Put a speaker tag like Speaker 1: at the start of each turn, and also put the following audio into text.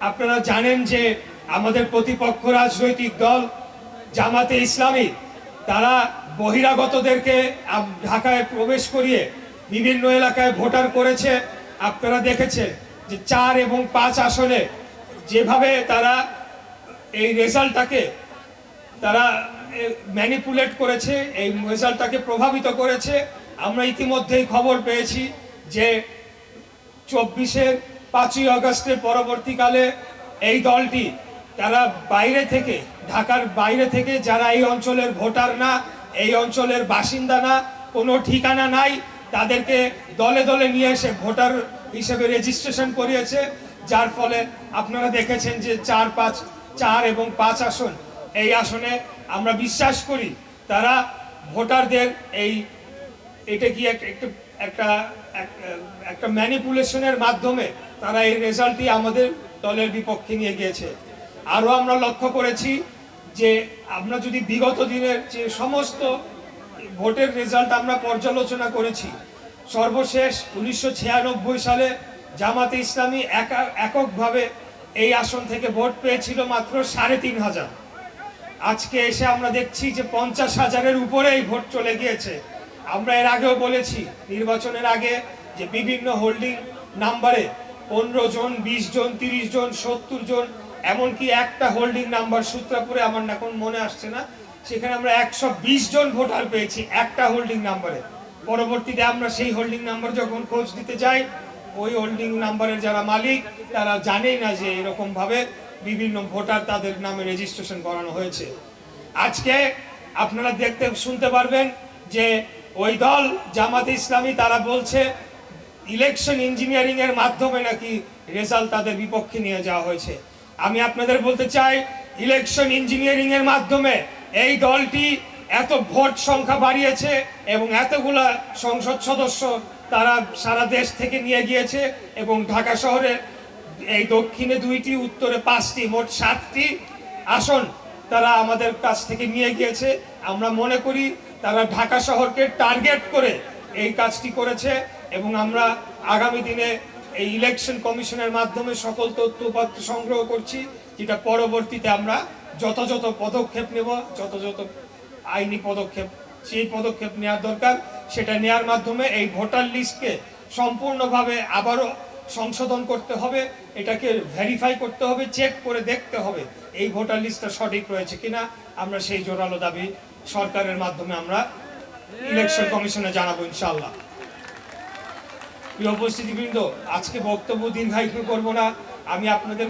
Speaker 1: আপনারা জানেন যে আমাদের প্রতিপক্ষ রাজনৈতিক দল জামাতে ইসলামী তারা বহিরাগতদেরকে ঢাকায় প্রবেশ করিয়ে বিভিন্ন এলাকায় ভোটার করেছে। আপনারা দেখেছেন যে 4 এবং 5 আসনে যেভাবে তারা এই রেজাল্টটাকে তারা ম্যানিপুলেট করেছে, এই রেজাল্টটাকে প্রভাবিত করেছে। আমরা ইতিমধ্যেই খবর পেয়েছি যে 24-এর 5ই আগস্টের পরবর্তীকালে এই দলটি তারা বাইরে থেকে, ঢাকার বাইরে থেকে যারা এই অঞ্চলের ভোটার না, এই অঞ্চলের বাসিন্দা না, কোনো ঠিকানা নাই, তাদেরকে দলে দলে নিয়ে এসে ভোটার হিসেবে রেজিস্ট্রেশন করিয়েছে। যার ফলে আপনারা দেখেছেন যে 4 এবং 5 আসন, এই আসনে আমরা বিশ্বাস করি তারা ভোটারদের এটা কি একটা ম্যানিপুলেশনের মাধ্যমে তারা এই রেজাল্টটি আমাদের দলের বিপক্ষে নিয়ে গিয়েছে। আরও আমরা লক্ষ্য করেছি যে আমরা যদি বিগত দিনের যে সমস্ত ভোটের রেজাল্ট আমরা পর্যালোচনা করেছি, সর্বশেষ 1996 সালে জামাতে ইসলামী এককভাবে এই আসন থেকে ভোট পেয়েছিল মাত্র 3,500। আজকে এসে আমরা দেখছি যে 50,000-এর উপরে এই ভোট চলে গিয়েছে। আমরা এর আগেও বলেছি নির্বাচনের আগে যে বিভিন্ন হোল্ডিং নাম্বারে 15 জন, 20 জন, 30 জন, 70 জন, এমনকি একটা হোল্ডিং নাম্বার সূত্রাপুরে, আমার এখন মনে আসছে না, সেখানে আমরা 120 জন ভোটার পেয়েছি একটা হোল্ডিং নাম্বারে। পরবর্তীতে আমরা সেই হোল্ডিং নাম্বার যখন খোঁজ দিতে যাই, ওই হোল্ডিং নাম্বারের যারা মালিক তারা জানেই না যে এরকম ভাবে বিভিন্ন ভোটার তাদের নামে রেজিস্ট্রেশন করানো হয়েছে। আজকে আপনারা শুনতে পারবেন যে ওই দল জামাতে ইসলামী তারা বলছে ইলেকশন ইঞ্জিনিয়ারিং এর মাধ্যমে নাকি রেজাল্ট তাদের বিপক্ষে নিয়ে যাওয়া হয়েছে। আমি আপনাদের বলতে চাই, ইলেকশন ইঞ্জিনিয়ারিং এর মাধ্যমে এই দলটি এত ভোট সংখ্যা বাড়িয়েছে এবং এতগুলা সংসদ সদস্য তারা সারা দেশ থেকে নিয়ে গিয়েছে এবং ঢাকা শহরে এই দক্ষিণে 2টি, উত্তরে 5টি, মোট 7টি আসন তারা আমাদের কাছ থেকে নিয়ে গিয়েছে। আমরা মনে করি তারা ঢাকা শহরকে টার্গেট করে এই কাজটি করেছে এবং আমরা আগামী দিনে এই ইলেকশন কমিশনের মাধ্যমে সকল তথ্যপত্র সংগ্রহ করছি, যেটা পরবর্তীতে আমরা যথাযথ পদক্ষেপ নেব, যথাযথ আইনি পদক্ষেপ, সেই পদক্ষেপ নেওয়ার দরকার সেটা নেওয়ার মাধ্যমে এই ভোটার লিস্টকে সম্পূর্ণভাবে আবারও সংশোধন করতে হবে, এটাকে ভেরিফাই করতে হবে, চেক করে দেখতে হবে এই ভোটার লিস্টটা সঠিক রয়েছে কিনা। আমরা সেই জোরালো দাবি সরকারের মাধ্যমে আমরা ইলেকশন কমিশনে জানাবো ইনশাআল্লাহ। প্রিয় উপস্থিতিবৃন্দ, আজকে বক্তব্য দীর্ঘায়িত করব না। আমি আপনাদের